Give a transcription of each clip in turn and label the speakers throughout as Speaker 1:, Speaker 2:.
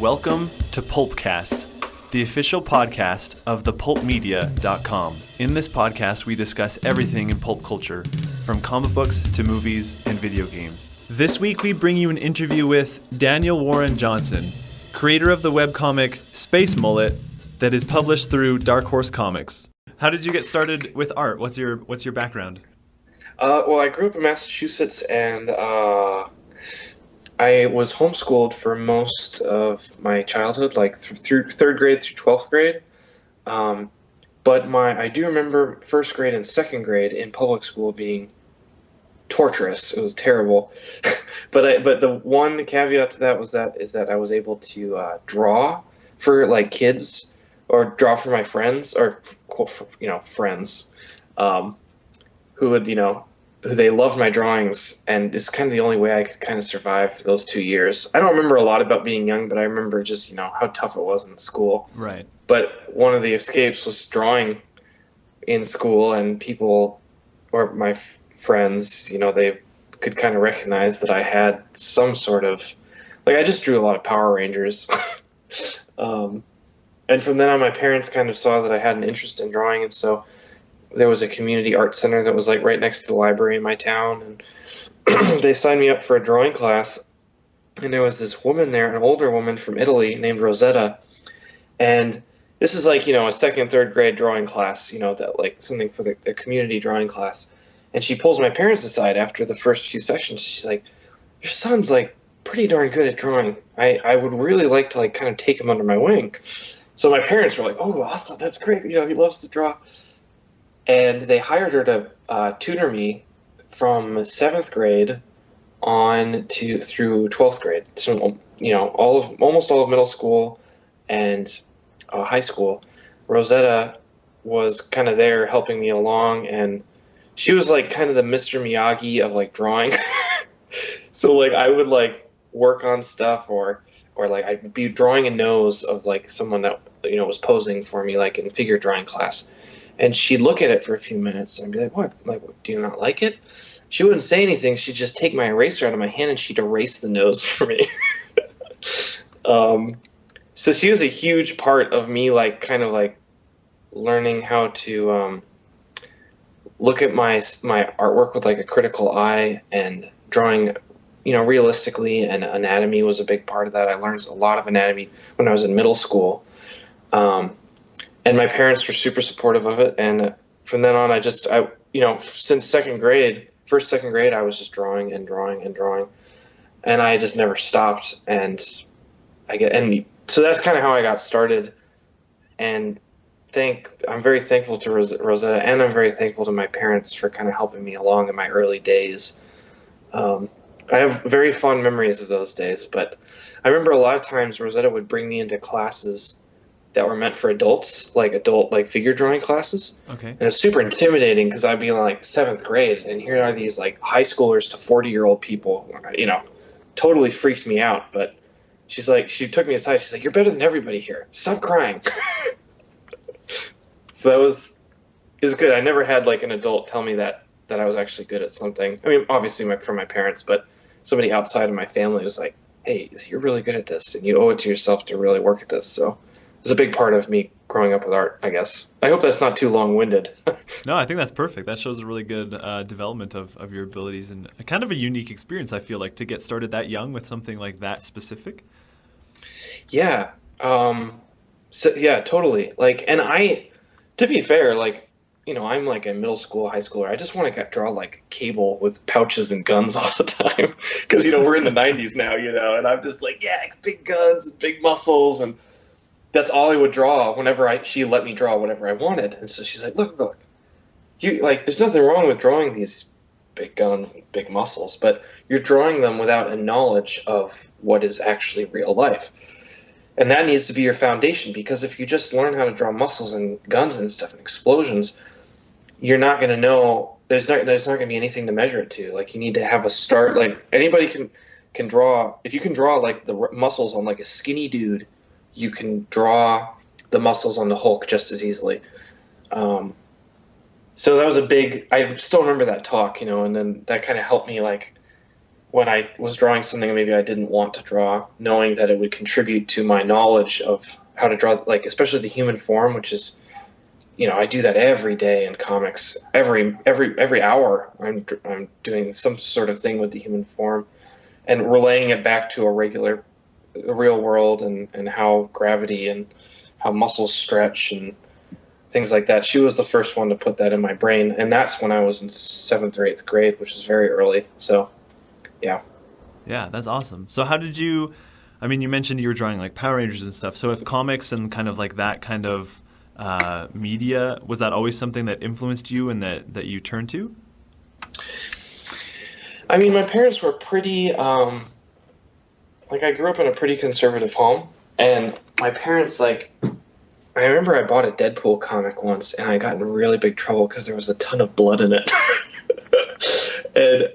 Speaker 1: Welcome to Pulpcast, the official podcast of thepulpmedia.com. In this podcast, we discuss everything in pulp culture, from comic books to movies and video games. This week, we bring you an interview with Daniel Warren Johnson, creator of the webcomic Space Mullet that is published through Dark Horse Comics. How did you get started with art? What's your background?
Speaker 2: Well, I grew up in Massachusetts, and I was homeschooled for most of my childhood, like through third grade through 12th grade. But I do remember first grade and second grade in public school being torturous. It was terrible. But the one caveat to that is that I was able to draw for like kids, or draw for my friends, or friends who they loved my drawings, and it's kind of the only way I could kind of survive those 2 years. I don't remember a lot about being young, but I remember just, how tough it was in school.
Speaker 1: Right.
Speaker 2: But one of the escapes was drawing in school, and people, or my friends, they could kind of recognize that I had some sort of, I just drew a lot of Power Rangers. And from then on, my parents kind of saw that I had an interest in drawing, and so there was a community art center that was right next to the library in my town, and they signed me up for a drawing class. And there was this woman there, an older woman from Italy named Rosetta, and this is a second, third grade drawing class, that something for the community drawing class. And she pulls my parents aside after the first few sessions. She's like, "Your son's pretty darn good at drawing. I would really like to kind of take him under my wing." So my parents were like, "Oh, awesome, that's great. He loves to draw." And they hired her to tutor me from 7th grade on through 12th grade. So, almost all of middle school and high school. Rosetta was kind of there helping me along, and she was kind of the Mr. Miyagi of drawing. So I would work on stuff, or I'd be drawing a nose of someone that was posing for me in figure drawing class. And she'd look at it for a few minutes and be like, "What? Do you not like it?" She wouldn't say anything. She'd just take my eraser out of my hand and she'd erase the nose for me. So she was a huge part of me, learning how to look at my artwork with a critical eye, and drawing, realistically. And anatomy was a big part of that. I learned a lot of anatomy when I was in middle school. And my parents were super supportive of it. And from then on, since second grade, I was just drawing and drawing and drawing. And I just never stopped. And so that's kind of how I got started. And I'm very thankful to Rosetta, and I'm very thankful to my parents for kind of helping me along in my early days. I have very fond memories of those days, but I remember a lot of times Rosetta would bring me into classes that were meant for adults, adult figure drawing classes.
Speaker 1: Okay.
Speaker 2: And it's super intimidating because I'd be in 7th grade, and here are these high schoolers to 40-year-old people. Totally freaked me out. But she took me aside. She's like, "You're better than everybody here. Stop crying." So it was good. I never had an adult tell me that I was actually good at something. I mean, obviously from my parents, but somebody outside of my family was like, "Hey, you're really good at this, and you owe it to yourself to really work at this." So it's a big part of me growing up with art, I guess. I hope that's not too long-winded.
Speaker 1: No, I think that's perfect. That shows a really good development of your abilities, and kind of a unique experience, I feel to get started that young with something that specific.
Speaker 2: Yeah. So yeah, totally. And to be fair, I'm a middle school, high schooler. I just want to draw Cable with pouches and guns all the time. Because, we're in the 90s now, and I'm just big guns and big muscles, and that's all I would draw whenever she let me draw whatever I wanted. And so she's like, look, you there's nothing wrong with drawing these big guns and big muscles, but you're drawing them without a knowledge of what is actually real life. And that needs to be your foundation, because if you just learn how to draw muscles and guns and stuff and explosions, you're not going to know, there's not going to be anything to measure it to. You need to have a start. Anybody can draw. If you can draw the muscles on a skinny dude, you can draw the muscles on the Hulk just as easily. So that was I still remember that talk, and then that kind of helped me when I was drawing something maybe I didn't want to draw, knowing that it would contribute to my knowledge of how to draw, like especially the human form, which is, I do that every day in comics. Every hour, I'm doing some sort of thing with the human form and relaying it back to the real world, and how gravity and how muscles stretch and things like that. She was the first one to put that in my brain, and that's when I was in seventh or eighth grade, which is very early. So, yeah.
Speaker 1: Yeah, that's awesome. So how did you, I mean, you mentioned you were drawing like Power Rangers and stuff. So if comics and kind of like that kind of media, was that always something that influenced you and that you turned to?
Speaker 2: I mean, my parents were pretty, like, I grew up in a pretty conservative home, and my parents, like, I remember I bought a Deadpool comic once, and I got in really big trouble because there was a ton of blood in it. And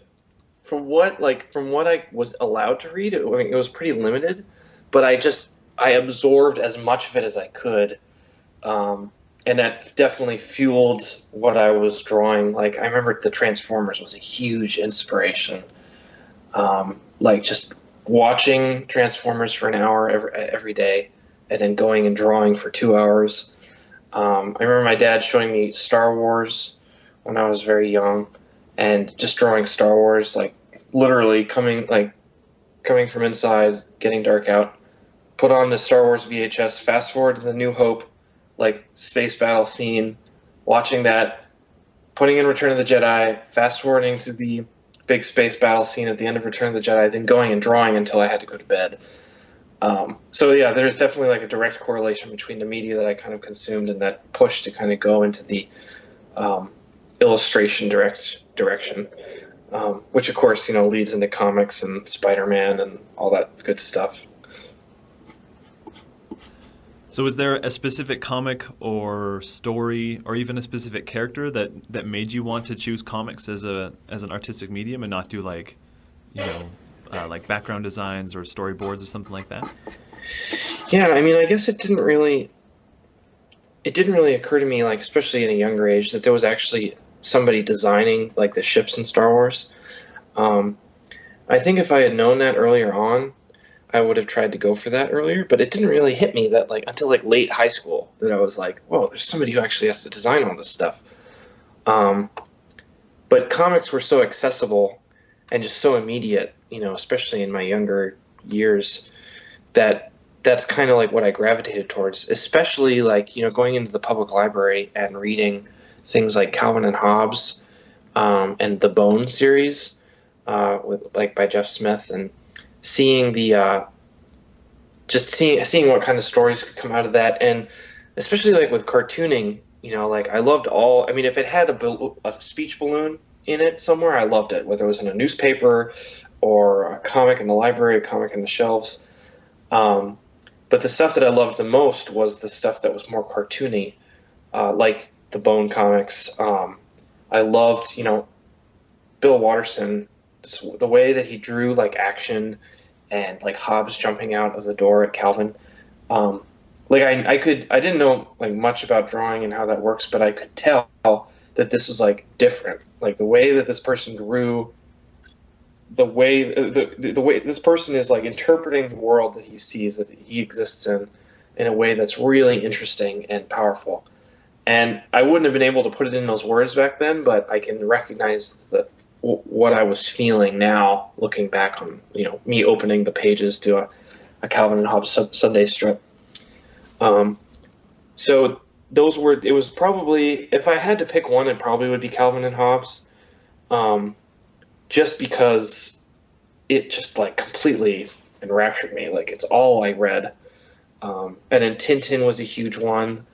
Speaker 2: from what I was allowed to read, I mean, it was pretty limited, but I absorbed as much of it as I could. And that definitely fueled what I was drawing. Like, I remember the Transformers was a huge inspiration. Like, just watching Transformers for an hour every day, and then going and drawing for 2 hours. I remember my dad showing me Star Wars when I was very young, and just drawing Star Wars, like literally coming from inside, getting dark out, put on the Star Wars VHS, fast forward to the New Hope, like space battle scene, watching that, putting in Return of the Jedi, fast forwarding to the big space battle scene at the end of Return of the Jedi, then going and drawing until I had to go to bed. So yeah, there's definitely like a direct correlation between the media that I kind of consumed and that push to kind of go into the illustration direction, which of course leads into comics and Spider-Man and all that good stuff.
Speaker 1: So was there a specific comic or story or even a specific character that made you want to choose comics as an artistic medium and not do like like background designs or storyboards or something like that?
Speaker 2: Yeah, I mean, I guess it didn't really occur to me, like especially in a younger age, that there was actually somebody designing like the ships in Star Wars. I think if I had known that earlier on, I would have tried to go for that earlier, but it didn't really hit me that like until like late high school that I was like, whoa, there's somebody who actually has to design all this stuff. But comics were so accessible and just so immediate, especially in my younger years, that's kind of like what I gravitated towards, especially like, going into the public library and reading things like Calvin and Hobbes, and the Bone series, by Jeff Smith, and seeing seeing what kind of stories could come out of that. And especially like with cartooning, like I loved I mean, if it had a speech balloon in it somewhere, I loved it, whether it was in a newspaper or a comic in the library, a comic in the shelves. But the stuff that I loved the most was the stuff that was more cartoony, like the Bone comics. I loved, Bill Watterson, the way that he drew like action and like Hobbes jumping out of the door at Calvin. I didn't know like much about drawing and how that works, but I could tell that this was like different. Like the way that this person drew, the way this person is like interpreting the world that he sees, that he exists in a way that's really interesting and powerful. And I wouldn't have been able to put it in those words back then, but I can recognize what I was feeling now, looking back on me opening the pages to a Calvin and Hobbes Sunday strip. So it was probably, if I had to pick one, it probably would be Calvin and Hobbes, just because it just like completely enraptured me. Like it's all I read. And then Tintin was a huge one.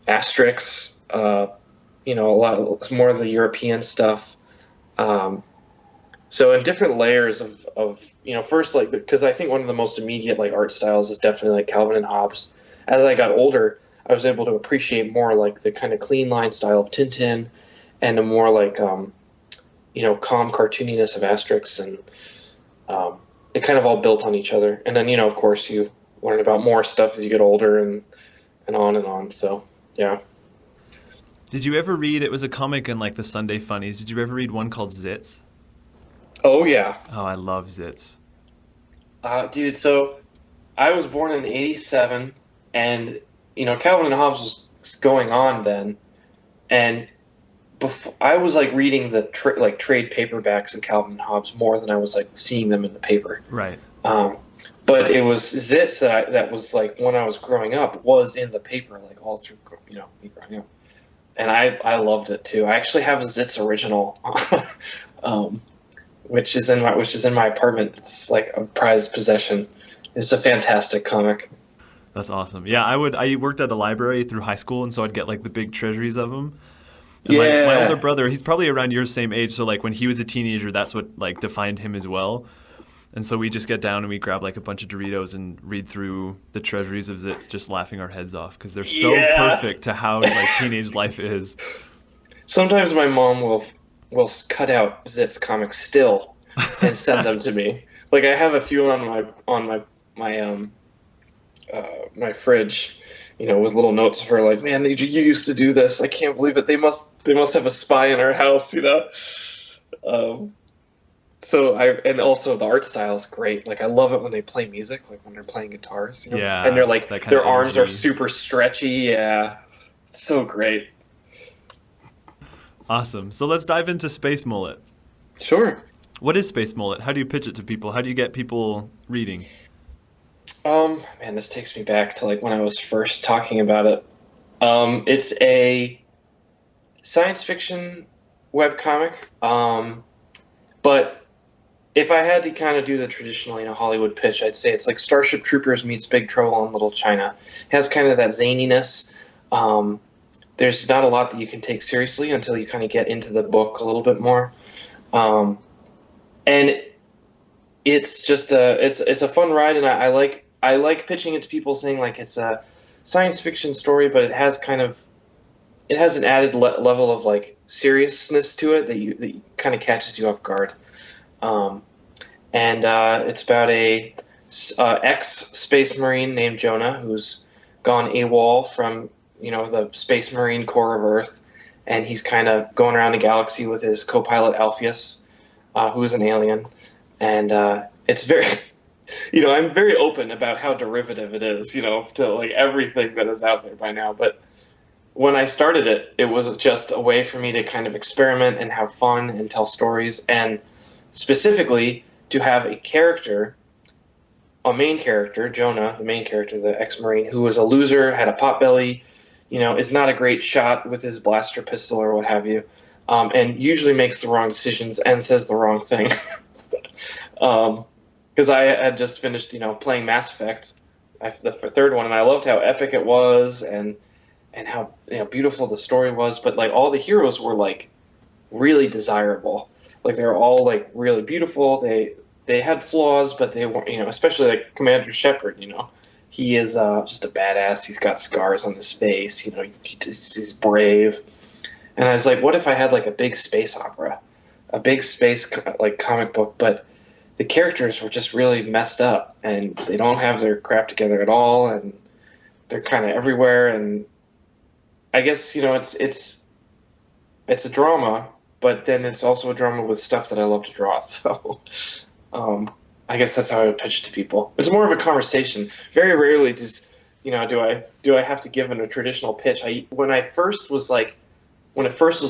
Speaker 2: Asterix, a lot more of the European stuff. So in different layers of first, like, because I think one of the most immediate like art styles is definitely like Calvin and Hobbes. As I got older, I was able to appreciate more like the kind of clean line style of Tintin and a more like calm cartooniness of Asterix, and it kind of all built on each other. And then of course you learn about more stuff as you get older, and on and on. So yeah.
Speaker 1: Did you ever read, it was a comic in like the Sunday Funnies, did you ever read one called Zits?
Speaker 2: Oh yeah,
Speaker 1: Oh, I love Zits.
Speaker 2: dude. So I was born in '87, and Calvin and Hobbes was going on then, and before I was like reading the like trade paperbacks of Calvin and Hobbes more than I was like seeing them in the paper.
Speaker 1: Right.
Speaker 2: Um, but it was Zits that was like when I was growing up was in the paper like all through me growing up, and I loved it too. I actually have a Zits original, um, which is in my apartment. It's like a prized possession. It's a fantastic comic.
Speaker 1: That's awesome. Yeah, I worked at a library through high school, and so I'd get like the big treasuries of them. And my older
Speaker 2: Yeah.
Speaker 1: brother, he's probably around your same age, so like when he was a teenager, that's what like defined him as well. And so we just get down and we grab like a bunch of Doritos and read through the treasuries of Zits, just laughing our heads off because they're so
Speaker 2: Yeah.
Speaker 1: perfect to how like teenage life is.
Speaker 2: Sometimes my mom will cut out Zits comics still and send them to me. Like I have a few on my fridge, with little notes of her like, "Man, you used to do this. I can't believe it. They must have a spy in our house." Um, and also the art style is great. Like I love it when they play music, like when they're playing guitars, and they're
Speaker 1: Yeah,
Speaker 2: like
Speaker 1: that kind of
Speaker 2: their arms are
Speaker 1: energy.
Speaker 2: super stretchy. Yeah, it's so great.
Speaker 1: Awesome. So let's dive into Space Mullet.
Speaker 2: Sure.
Speaker 1: What is Space Mullet? How do you pitch it to people? How do you get people reading?
Speaker 2: Man, this takes me back to like when I was first talking about it. It's a science fiction webcomic. But if I had to kind of do the traditional, Hollywood pitch, I'd say it's like Starship Troopers meets Big Trouble in Little China. It has kind of that zaniness. Um, there's not a lot that you can take seriously until you kind of get into the book a little bit more. Um, and it's a fun ride, and I like pitching it to people, saying like it's a science fiction story, but it has an added level of like seriousness to it that kind of catches you off guard. Um, and It's about a ex space marine named Jonah who's gone AWOL from the Space Marine Corps of Earth, and he's kind of going around the galaxy with his co-pilot Alpheus, who is an alien, and it's very. I'm very open about how derivative it is, to like everything that is out there by now. But when I started it, it was just a way for me to kind of experiment and have fun and tell stories, and specifically to have a main character, Jonah, the main character, the ex-marine, who was a loser, had a potbelly, is not a great shot with his blaster pistol or what have you, and usually makes the wrong decisions and says the wrong thing. Because I had just finished, playing Mass Effect, the third one, and I loved how epic it was and how beautiful the story was. But like all the heroes were like really desirable. Like they were all like really beautiful. They had flaws, but they weren't, especially like Commander Shepard. He is just a badass. He's got scars on his face. He's brave. And I was like, what if I had like a big space opera, a big space like comic book, but the characters were just really messed up and they don't have their crap together at all, and they're kind of everywhere. And I guess it's a drama, but then it's also a drama with stuff that I love to draw. So um, I guess that's how I would pitch it to people. It's more of a conversation. Very rarely do I have to give a traditional pitch. When it first was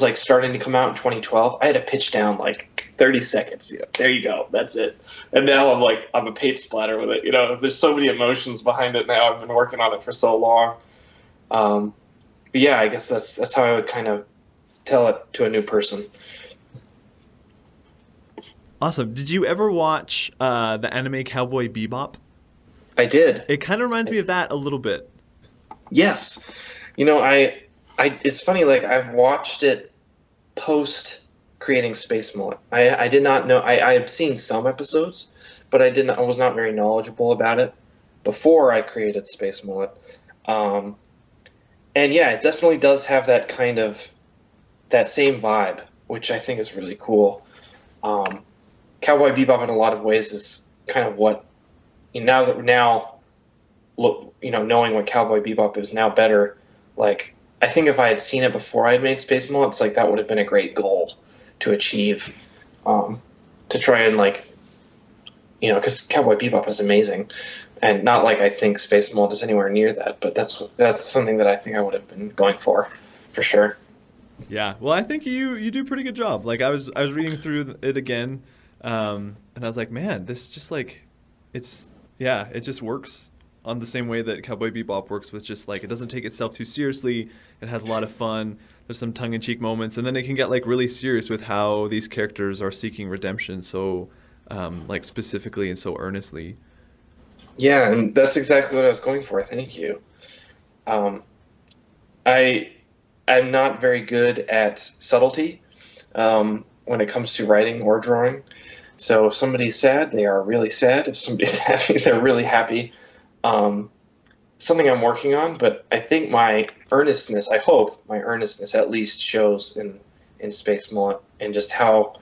Speaker 2: like starting to come out in 2012, I had to pitch down like 30 seconds. There you go, that's it. And now I'm a page splatter with it. There's so many emotions behind it now. I've been working on it for so long. Um, but yeah, I guess that's how I would kind of tell it to a new person.
Speaker 1: Awesome. Did you ever watch the anime Cowboy Bebop?
Speaker 2: I did.
Speaker 1: It kind of reminds me of that a little bit.
Speaker 2: Yes. I it's funny, like I've watched it post creating Space Mullet. I did not know I had seen some episodes, but I was not very knowledgeable about it before I created Space Mullet. Um, and yeah, it definitely does have that same vibe, which I think is really cool. Um, Cowboy Bebop in a lot of ways is kind of what now look knowing what Cowboy Bebop is now better. Like I think if I had seen it before I had made Space Mullet, it's like that would have been a great goal to achieve. Um, to try and like, because Cowboy Bebop is amazing, and not like I think Space Mullet is anywhere near that, but that's something that I think I would have been going for sure.
Speaker 1: Yeah, well, I think you do a pretty good job. Like I was reading through it again, and I was like, man, this just like, it's yeah, it just works on the same way that Cowboy Bebop works with just like it doesn't take itself too seriously. It has a lot of fun. There's some tongue-in-cheek moments, and then it can get like really serious with how these characters are seeking redemption so like specifically and so earnestly.
Speaker 2: Yeah, and that's exactly what I was going for. Thank you. Um, I I'm not very good at subtlety when it comes to writing or drawing. So if somebody's sad, they are really sad. If somebody's happy, they're really happy. Um, Something I'm working on, but I think my earnestness, I hope my earnestness at least shows in Space Mullet, and just how,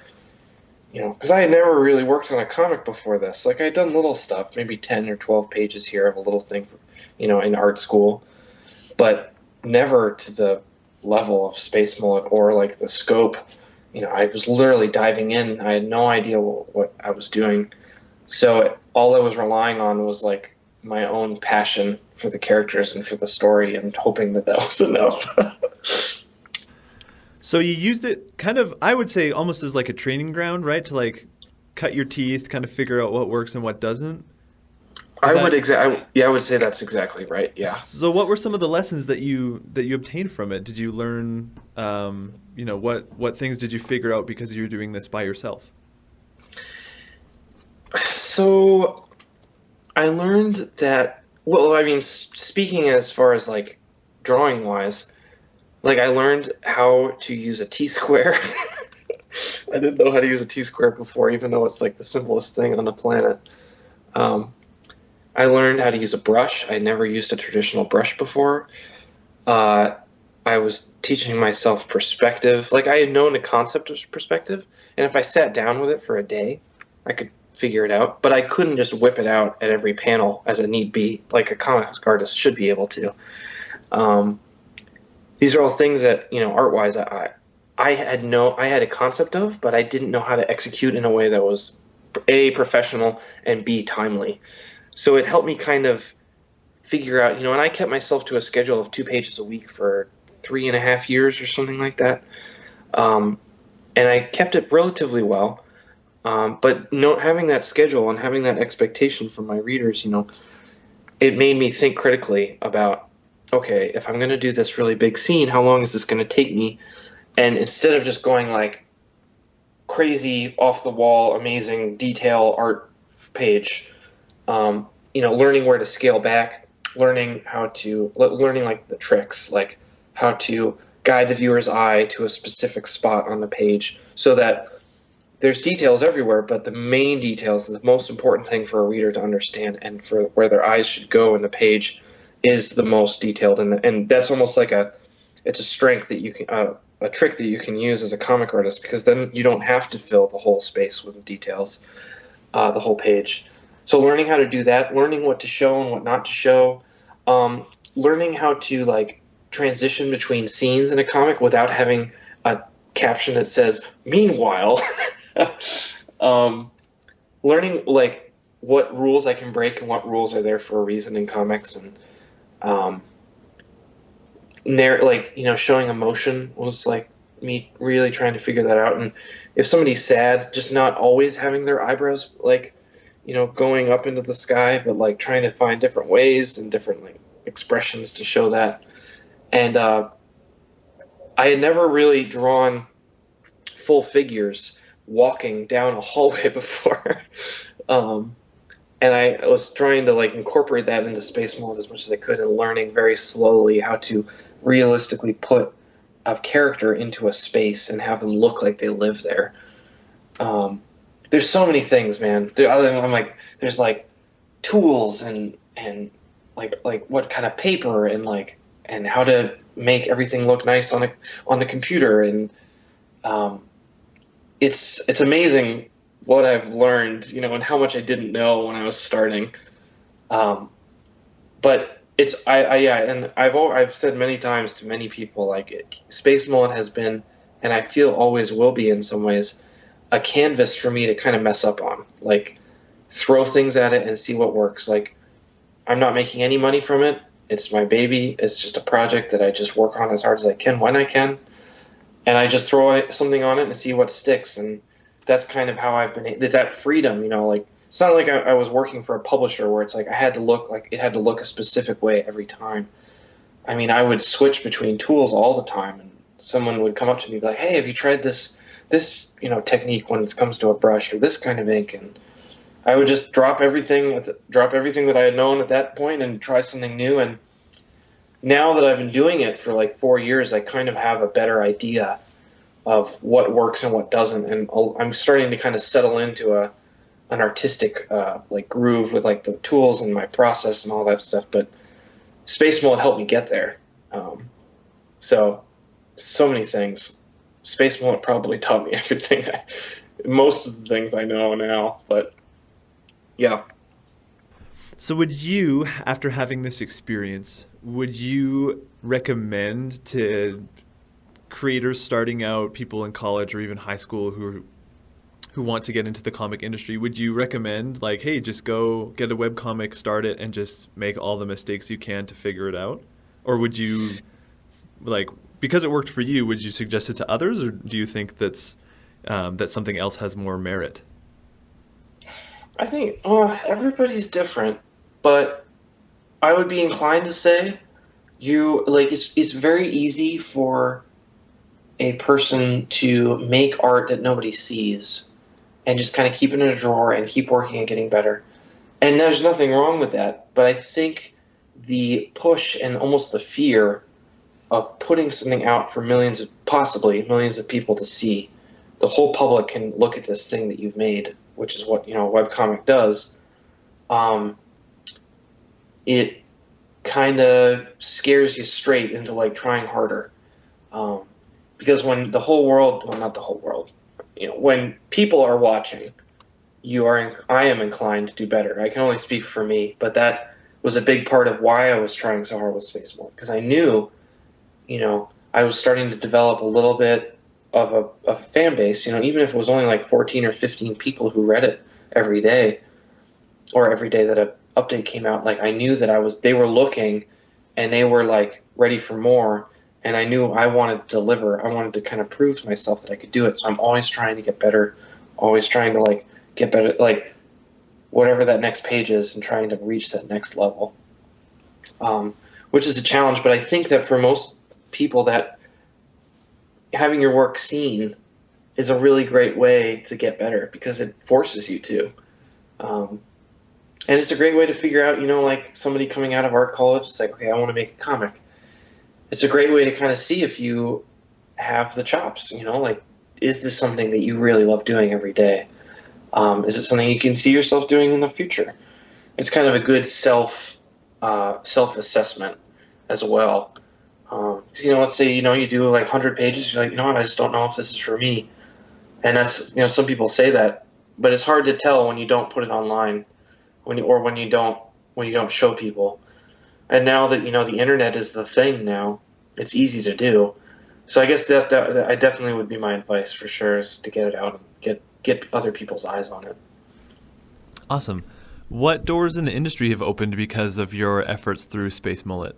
Speaker 2: because I had never really worked on a comic before this. Like I'd done little stuff, maybe 10 or 12 pages here of a little thing, in art school, but never to the level of Space Mullet or like the scope. I was literally diving in. I had no idea what I was doing. So all I was relying on was like my own passion for the characters and for the story, and hoping that was enough.
Speaker 1: So you used it kind of, I would say, almost as like a training ground, right? To like cut your teeth, kind of figure out what works and what doesn't. Is that
Speaker 2: I would say that's exactly right. Yeah.
Speaker 1: so? What were some of the lessons that you obtained from it? Did you learn, what things did you figure out because you were doing this by yourself?
Speaker 2: So I learned that, well, I mean, speaking as far as like drawing wise, like I learned how to use a T-square. I didn't know how to use a T-square before, even though it's like the simplest thing on the planet. I learned how to use a brush. I never used a traditional brush before. I was teaching myself perspective. Like I had known the concept of perspective, and if I sat down with it for a day, I could figure it out. But I couldn't just whip it out at every panel as a need be, like a comic artist should be able to. These are all things that, art-wise, I had a concept of, but I didn't know how to execute in a way that was A, professional, and B, timely. So it helped me kind of figure out, and I kept myself to a schedule of 2 pages a week for 3.5 years or something like that. And I kept it relatively well. But having that schedule and having that expectation from my readers, it made me think critically about, okay, if I'm going to do this really big scene, how long is this going to take me? And instead of just going like crazy, off the wall, amazing detail art page, learning where to scale back, learning like the tricks, like how to guide the viewer's eye to a specific spot on the page, so that there's details everywhere, but the main details, the most important thing for a reader to understand and for where their eyes should go in the page, is the most detailed. And that's almost like it's a strength that you can, a trick that you can use as a comic artist, because then you don't have to fill the whole space with details, the whole page. So learning how to do that, learning what to show and what not to show, learning how to like transition between scenes in a comic without having a caption that says "meanwhile." Learning like what rules I can break and what rules are there for a reason in comics, and showing emotion was like me really trying to figure that out. And if somebody's sad, just not always having their eyebrows like going up into the sky, but like trying to find different ways and different like expressions to show that. And I had never really drawn full figures walking down a hallway before. And I was trying to like incorporate that into Space Mullet as much as I could, and learning very slowly how to realistically put a character into a space and have them look like they live there. There's so many things, man. There's like tools and like what kind of paper and how to make everything look nice on the computer, and it's amazing what I've learned, and how much I didn't know when I was starting. But and I've said many times to many people, like Space Mullet has been, and I feel always will be in some ways, a canvas for me to kind of mess up on, like throw things at it and see what works. Like, I'm not making any money from it. It's my baby. It's just a project that I just work on as hard as I can when I can. And I just throw something on it and see what sticks. And that's kind of how I've been, that freedom, like, it's not like I was working for a publisher where it's like it had to look a specific way every time. I mean, I would switch between tools all the time, and someone would come up to me and be like, hey, have you tried this technique when it comes to a brush or this kind of ink? And I would just drop everything that I had known at that point and try something new. And now that I've been doing it for like 4 years, I kind of have a better idea of what works and what doesn't. And I'm starting to kind of settle into an artistic like groove with like the tools and my process and all that stuff. But Space Mullet helped me get there. So many things. Space Mullet probably taught me everything, most of the things I know now. But yeah.
Speaker 1: So would you, after having this experience, would you recommend to creators starting out, people in college or even high school who want to get into the comic industry, would you recommend, like, hey, just go get a webcomic, start it, and just make all the mistakes you can to figure it out? Or would you, like, because it worked for you, would you suggest it to others, or do you think that something else has more merit?
Speaker 2: I think everybody's different, but I would be inclined to say it's very easy for a person to make art that nobody sees and just kind of keep it in a drawer and keep working and getting better. And there's nothing wrong with that, but I think the push and almost the fear of putting something out for possibly millions of people to see, the whole public can look at this thing that you've made, which is what a webcomic does. It kind of scares you straight into like trying harder, because when the whole world, well, not the whole world, when people are watching, I am inclined to do better. I can only speak for me, but that was a big part of why I was trying so hard with Space Mullet, because I knew, I was starting to develop a little bit of a fan base, even if it was only like 14 or 15 people who read it every day, or every day that an update came out. Like, I knew that they were looking and they were like ready for more, and I knew I wanted to deliver. I wanted to kind of prove to myself that I could do it. So I'm always trying to get better, always trying to like get better, like whatever that next page is, and trying to reach that next level, which is a challenge. But I think that for most people, that having your work seen is a really great way to get better, because it forces you to. And it's a great way to figure out, like somebody coming out of art college, it's like, okay, I want to make a comic. It's a great way to kind of see if you have the chops, like, is this something that you really love doing every day? Is it something you can see yourself doing in the future? It's kind of a good self-assessment as well. Because, let's say, you do like 100 pages, you're like, what, I just don't know if this is for me. And that's, some people say that, but it's hard to tell when you don't put it online, when you don't show people. And now that, the internet is the thing now, it's easy to do. So I guess that I definitely would be my advice for sure, is to get it out and get other people's eyes on it.
Speaker 1: Awesome. What doors in the industry have opened because of your efforts through Space Mullet?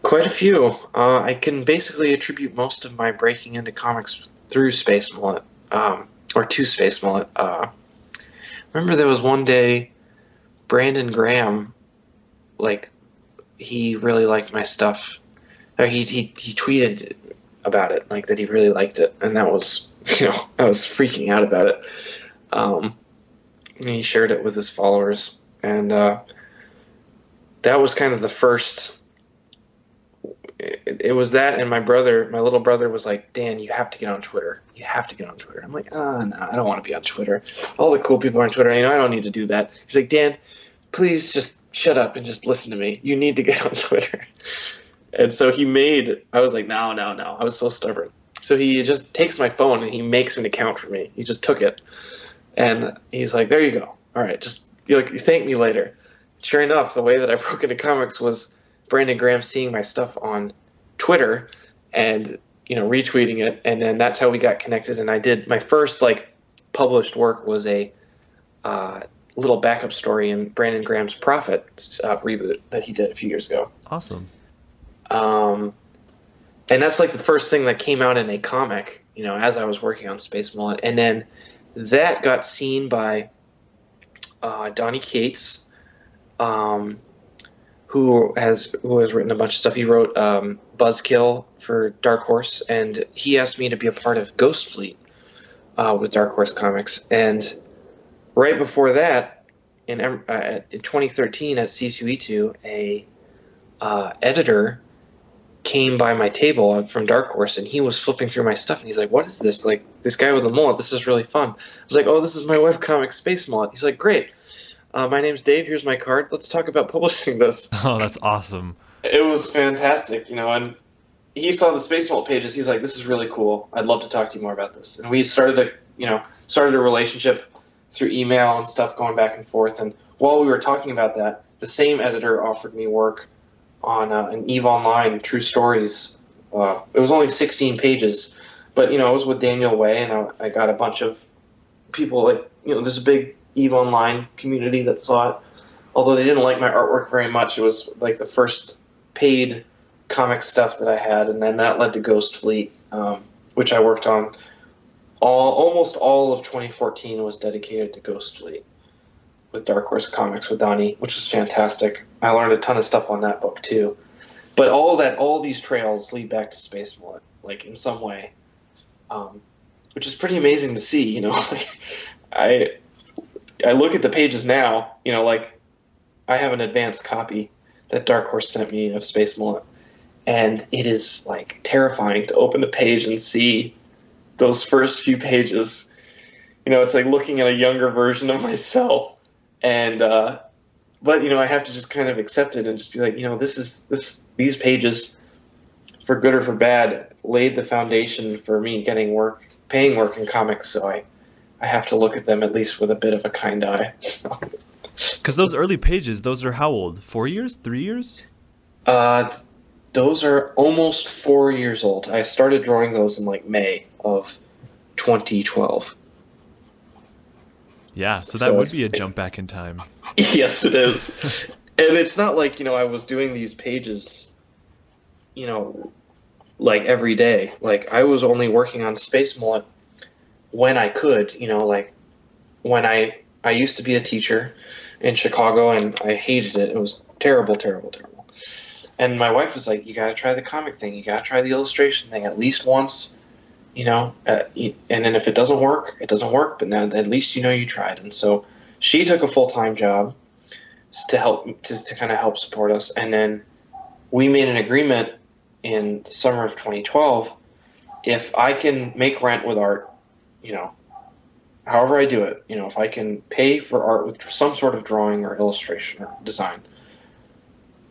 Speaker 2: Quite a few. I can basically attribute most of my breaking into comics through Space Mullet, or to Space Mullet. Remember there was one day, Brandon Graham, like, he really liked my stuff. He tweeted about it, like, that he really liked it, and that was, I was freaking out about it. And he shared it with his followers, and that was kind of the first. It was that, and my little brother was like, Dan, you have to get on Twitter. You have to get on Twitter. I'm like, no, I don't want to be on Twitter. All the cool people are on Twitter. I don't need to do that. He's like, Dan, please just shut up and just listen to me. You need to get on Twitter. And so I was like, no. I was so stubborn. So he just takes my phone and he makes an account for me. He just took it. And he's like, there you go. All right, just you thank me later. Sure enough, the way that I broke into comics was Brandon Graham seeing my stuff on Twitter and retweeting it, and then that's how we got connected. And I did my first like published work was a little backup story in Brandon Graham's Prophet reboot that he did a few years ago.
Speaker 1: Awesome.
Speaker 2: And that's like the first thing that came out in a comic, as I was working on Space Mullet. And then that got seen by Donnie Cates, who has written a bunch of stuff. He wrote Buzzkill for Dark Horse, and he asked me to be a part of Ghost Fleet with Dark Horse Comics. And right before that, in 2013 at C2E2, a editor came by my table from Dark Horse, and he was flipping through my stuff, and he's like, "What is this? Like, this guy with a mullet, this is really fun." I was like, "Oh, this is my webcomic Space Mullet." He's like, "Great. My name's Dave. Here's my card. Let's talk about publishing this."
Speaker 1: Oh, that's awesome.
Speaker 2: It was fantastic, and he saw the Space Mullet pages. He's like, "This is really cool. I'd love to talk to you more about this." And we started a relationship through email and stuff, going back and forth. And while we were talking about that, the same editor offered me work on an EVE Online True Stories. It was only 16 pages, but it was with Daniel Way, and I got a bunch of people, like, there's a big EVE Online community that saw it. Although they didn't like my artwork very much, it was like the first paid comic stuff that I had, and then that led to Ghost Fleet, which I worked on. Almost all of 2014 was dedicated to Ghost Fleet with Dark Horse Comics with Donnie, which was fantastic. I learned a ton of stuff on that book too. But all these trails lead back to Space Mullet, like, in some way, which is pretty amazing to see. I look at the pages now. Like, I have an advanced copy that Dark Horse sent me of Space Mullet, and it is like terrifying to open the page and see those first few pages. It's like looking at a younger version of myself. And but I have to just kind of accept it and just be like, these pages, for good or for bad, laid the foundation for me getting paying work in comics. So I have to look at them at least with a bit of a kind eye.
Speaker 1: Because those early pages, those are how old? 4 years? 3 years?
Speaker 2: Those are almost 4 years old. I started drawing those in like May of 2012.
Speaker 1: Yeah, so that would be a jump back in time.
Speaker 2: Yes, it is. And it's not like, I was doing these pages, like every day. Like, I was only working on Space Mullet when I could, like when I used to be a teacher in Chicago, and I hated it. It was terrible, terrible, terrible. And my wife was like, "You got to try the comic thing. You got to try the illustration thing at least once, and then if it doesn't work, it doesn't work, but now at least you tried." And so she took a full-time job to help to kind of help support us. And then we made an agreement in the summer of 2012. If I can make rent with art, however I do it, if I can pay for art with some sort of drawing or illustration or design,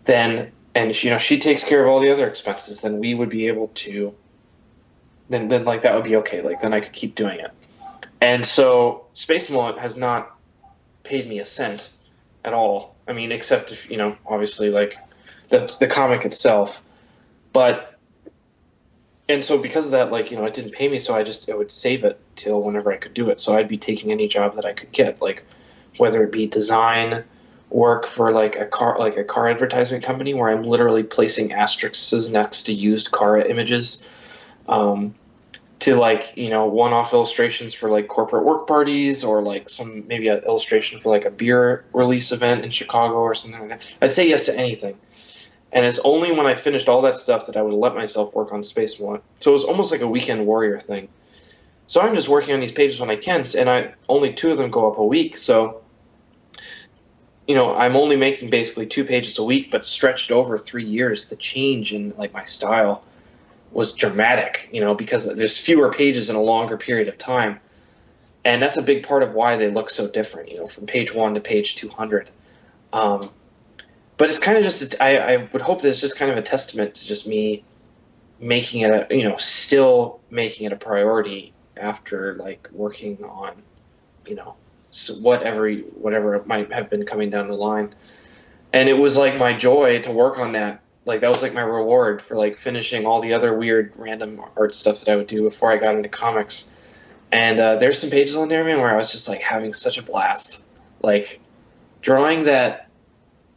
Speaker 2: then, and she takes care of all the other expenses, then we would be able to, then like that would be okay. Like, then I could keep doing it. And so Space Mullet has not paid me a cent at all. I mean, except if, obviously, like the comic itself. But, and so because of that, like, it didn't pay me, so I would save it till whenever I could do it. So I'd be taking any job that I could get, like whether it be design work for like a car advertisement company where I'm literally placing asterisks next to used car images, to like, one-off illustrations for like corporate work parties, or like maybe an illustration for like a beer release event in Chicago or something like that. I'd say yes to anything. And it's only when I finished all that stuff that I would let myself work on Space Mullet. So it was almost like a weekend warrior thing. So I'm just working on these pages when I can, and only 2 of them go up a week. So, I'm only making basically 2 pages a week, but stretched over 3 years. The change in like my style was dramatic, because there's fewer pages in a longer period of time. And that's a big part of why they look so different, from page 1 to page 200. But it's kind of just, I would hope that it's just kind of a testament to just me making it, still making it a priority after like working on, so whatever might have been coming down the line. And it was like my joy to work on that like that was like my reward for like finishing all the other weird random art stuff that I would do before I got into comics. And there's some pages on there, man, where I was just like having such a blast, like drawing that.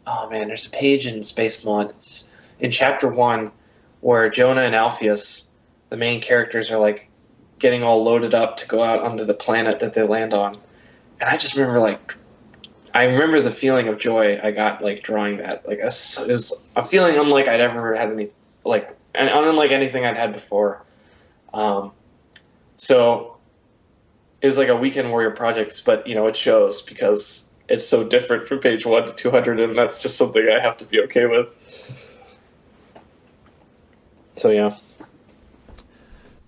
Speaker 2: Oh man, there's a page in Space Mullet. It's in chapter 1 where Jonah and Alpheus, the main characters, are like getting all loaded up to go out onto the planet that they land on. And I just remember I remember the feeling of joy I got like drawing that. Like it was a feeling unlike I'd ever had any, like, and unlike anything I'd had before. So it was like a weekend warrior project, but it shows because it's so different from page 1 to 200, and that's just something I have to be okay with. So yeah.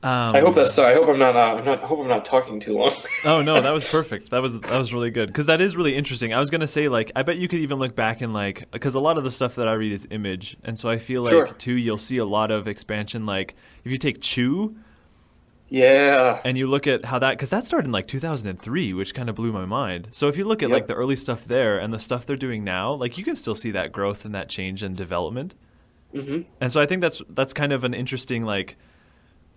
Speaker 2: I hope I hope I'm not talking too long.
Speaker 1: Oh no, that was perfect. That was really good, because that is really interesting. I was gonna say, like, I bet you could even look back and like, because a lot of the stuff that I read is Image, and so I feel like
Speaker 2: Sure.
Speaker 1: too you'll see a lot of expansion. Like if you take Chew,
Speaker 2: Yeah.
Speaker 1: and you look at how that, because that started in like 2003, which kind of blew my mind. So if you look at like
Speaker 2: Yep.
Speaker 1: the early stuff there and the stuff they're doing now, like you can still see that growth and that change and development.
Speaker 2: Hmm.
Speaker 1: And so I think that's kind of an interesting like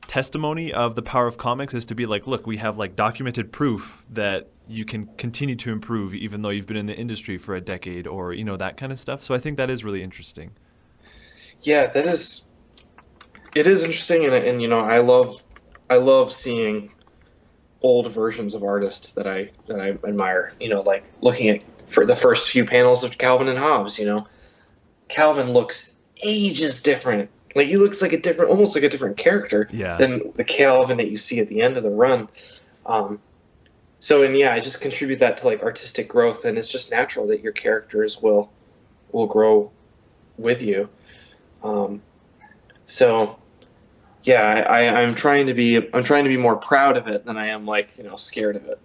Speaker 1: testimony of the power of comics, is to be like, look, we have like documented proof that you can continue to improve even though you've been in the industry for a decade, or that kind of stuff. So I think that is really interesting.
Speaker 2: Yeah, it is interesting, and I love seeing old versions of artists that I admire. Like looking at for the first few panels of Calvin and Hobbes. Calvin looks ages different. Like he looks like almost like a different character
Speaker 1: Yeah.
Speaker 2: than the Calvin that you see at the end of the run. And yeah, I just contribute that to like artistic growth, and it's just natural that your characters will grow with you. So yeah, I'm trying to be more proud of it than I am like scared of it.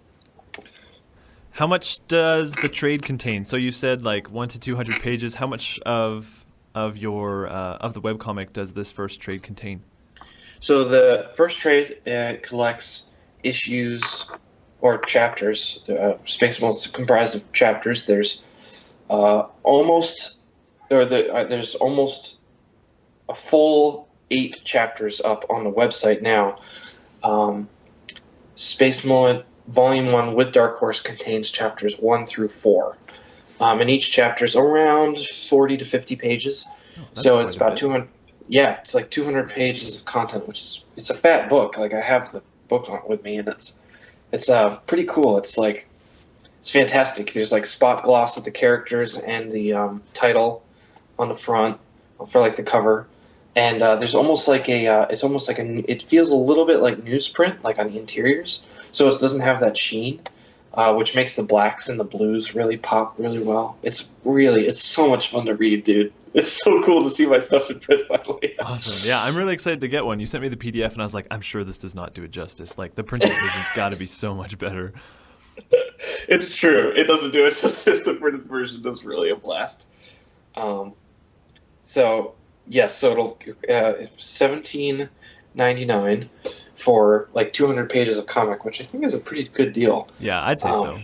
Speaker 1: How much does the trade contain? So you said like 1 to 200 pages. How much of your of the webcomic does this first trade contain?
Speaker 2: So the first trade collects issues or chapters. Space Mullet's comprised of chapters. There's almost a full 8 chapters up on the website now. Space Mullet Volume 1 with Dark Horse contains chapters 1 through 4. And each chapter is around 40 to 50 pages. So it's about 200. Yeah, it's like 200 pages of content, it's a fat book. Like I have the book with me, and it's pretty cool. It's fantastic. There's like spot gloss of the characters and the title on the front for like the cover. And there's almost like it feels a little bit like newsprint, like on the interiors. So it doesn't have that sheen, which makes the blacks and the blues really pop really well. It's so much fun to read, dude. It's so cool to see my stuff in print finally.
Speaker 1: Awesome. Yeah, I'm really excited to get one. You sent me the PDF, and I was like, I'm sure this does not do it justice. Like the printed version's got to be so much better.
Speaker 2: It's true. It doesn't do it justice. The printed version is really a blast. So yes, so it'll $17.99 for like 200 pages of comic, which I think is a pretty good deal.
Speaker 1: Yeah, I'd say so.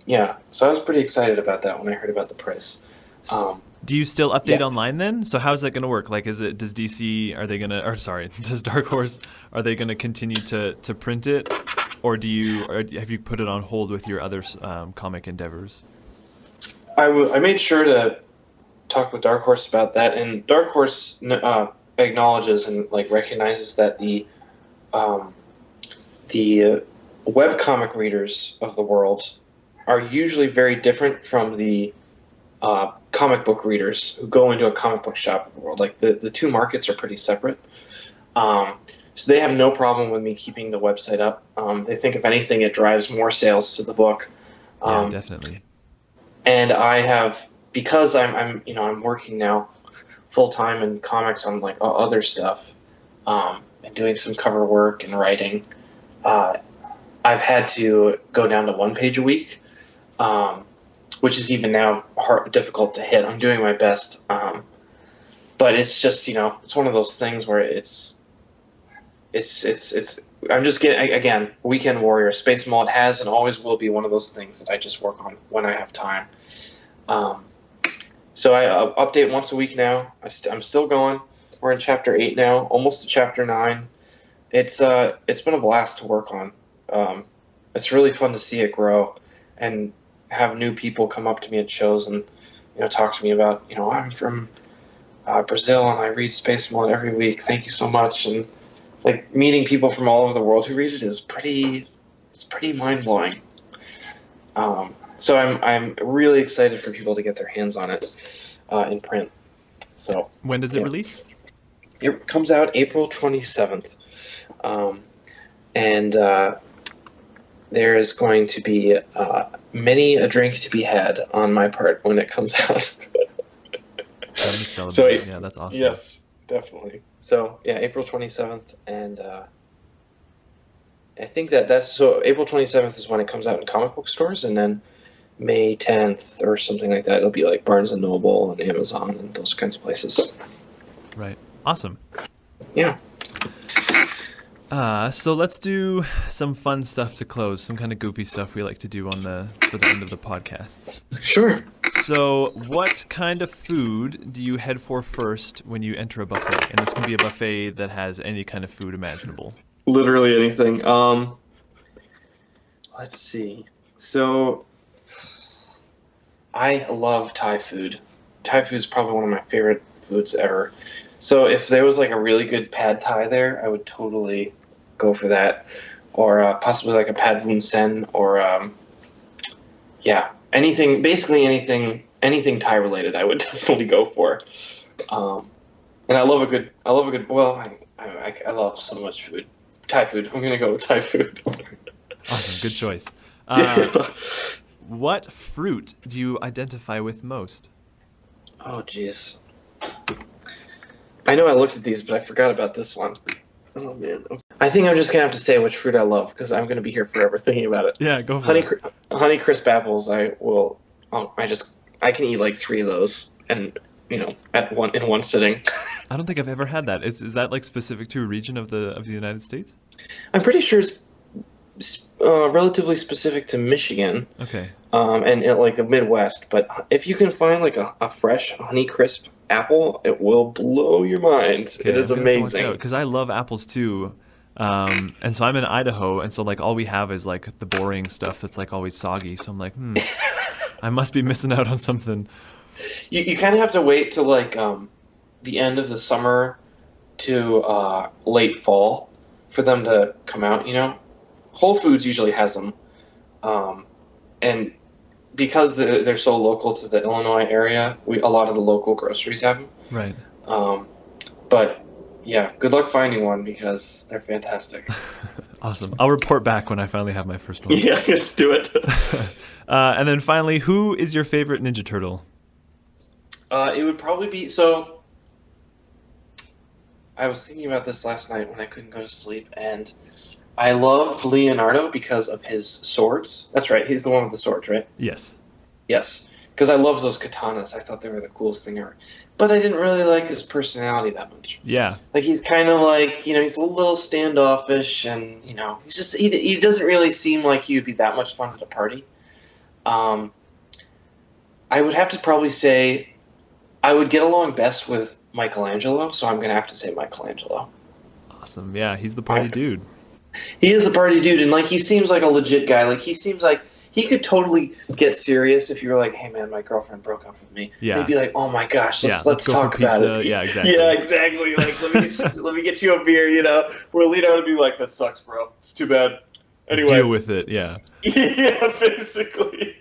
Speaker 2: Yeah, so I was pretty excited about that when I heard about the price.
Speaker 1: Do you still update
Speaker 2: yeah.
Speaker 1: online then? So how's that going to work? Like, does DC, are they going to, or sorry, does Dark Horse, are they going to continue to print it? Or have you put it on hold with your other comic endeavors?
Speaker 2: I made sure to talk with Dark Horse about that, and Dark Horse acknowledges and like recognizes that the webcomic readers of the world are usually very different from the comic book readers who go into a comic book shop in the world. Like the two markets are pretty separate. So they have no problem with me keeping the website up. They think if anything, it drives more sales to the book.
Speaker 1: Yeah, definitely.
Speaker 2: And I have, because I'm working now full time in comics on like other stuff, and doing some cover work and writing. I've had to go down to 1 page a week, which is even now difficult to hit. I'm doing my best, but it's just it's one of those things where it's I'm just getting, again, weekend warrior. Space Mullet has and always will be one of those things that I just work on when I have time. So I update once a week now. I'm still going. We're in chapter 8 now, almost to chapter 9. It's been a blast to work on. It's really fun to see it grow and have new people come up to me at shows and talk to me about I'm from Brazil and I read Space Mullet every week. Thank you so much. And like meeting people from all over the world who read it is pretty mind blowing. So I'm really excited for people to get their hands on it in print. So
Speaker 1: when does it release?
Speaker 2: It comes out April 27th, and there is going to be many a drink to be had on my part when it comes out.
Speaker 1: So yeah, that's awesome.
Speaker 2: Yes, definitely. So yeah, April 27th, and I think that's so. April 27th is when it comes out in comic book stores, and then May 10th or something like that, it'll be like Barnes and Noble and Amazon and those kinds of places.
Speaker 1: Right. Awesome.
Speaker 2: Yeah.
Speaker 1: So let's do some fun stuff to close, some kind of goofy stuff we like to do for the end of the podcasts.
Speaker 2: Sure.
Speaker 1: So what kind of food do you head for first when you enter a buffet? And this can be a buffet that has any kind of food imaginable.
Speaker 2: Literally anything. Let's see. So I love Thai food. Thai food is probably one of my favorite foods ever. So if there was like a really good pad Thai there, I would totally go for that. Or possibly like a pad Vun Sen or anything Thai related I would definitely go for. And I love a good I love so much food. Thai food. I'm going to go with Thai food.
Speaker 1: Awesome. Good choice. What fruit do you identify with most?
Speaker 2: Oh, jeez. I know I looked at these, but I forgot about this one. Oh, man. I think I'm just going to have to say which fruit I love, because I'm going to be here forever thinking about it.
Speaker 1: Yeah, go for it.
Speaker 2: Honey Crisp apples, I can eat like 3 of those, and, in one sitting.
Speaker 1: I don't think I've ever had that. Is that like specific to a region of the United States?
Speaker 2: I'm pretty sure it's relatively specific to Michigan.
Speaker 1: Okay.
Speaker 2: And like the Midwest. But if you can find like a fresh Honey Crisp apple, it will blow your mind.
Speaker 1: Okay,
Speaker 2: it is amazing.
Speaker 1: Because I love apples too. And so I'm in Idaho, and so like all we have is like the boring stuff that's like always soggy. So I'm like, I must be missing out on something.
Speaker 2: You kind of have to wait till like the end of the summer to late fall for them to come out. Whole Foods usually has them, and because they're so local to the Illinois area, a lot of the local groceries have them.
Speaker 1: Right.
Speaker 2: But yeah, good luck finding one because they're fantastic.
Speaker 1: Awesome. I'll report back when I finally have my first one.
Speaker 2: Yeah, let's do it.
Speaker 1: And then finally, who is your favorite Ninja Turtle?
Speaker 2: It would probably be so. I was thinking about this last night when I couldn't go to sleep, and I loved Leonardo because of his swords. That's right, he's the one with the swords, right?
Speaker 1: Yes.
Speaker 2: Yes, because I love those katanas. I thought they were the coolest thing ever. But I didn't really like his personality that much.
Speaker 1: Yeah.
Speaker 2: Like he's kind of like, he's a little standoffish, and he's just he doesn't really seem like he would be that much fun at a party. I would have to probably say I would get along best with Michelangelo, so I'm going to have to say Michelangelo.
Speaker 1: Awesome. Yeah, he's the party dude.
Speaker 2: He is the party dude, and like he seems like a legit guy. Like he seems like he could totally get serious if you were like, "Hey man, my girlfriend broke up with me."
Speaker 1: Yeah.
Speaker 2: He'd be like, "Oh my gosh, let's
Speaker 1: go
Speaker 2: talk
Speaker 1: for pizza.
Speaker 2: about it."
Speaker 1: Yeah, exactly.
Speaker 2: Yeah, exactly. Like let me get you a beer. Where Leonardo would be like, "That sucks, bro. It's too bad." Anyway,
Speaker 1: deal with it. Yeah.
Speaker 2: Yeah, basically.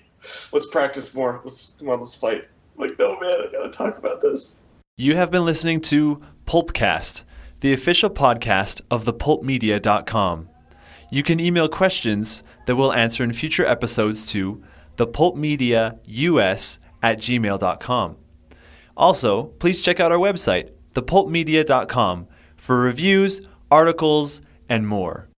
Speaker 2: Let's practice more. Let's fight. I'm like, no man, I gotta talk about this.
Speaker 1: You have been listening to Pulpcast, the official podcast of thepulpmedia.com. You can email questions that we'll answer in future episodes to thepulpmediaus@gmail.com. Also, please check out our website, thepulpmedia.com, for reviews, articles, and more.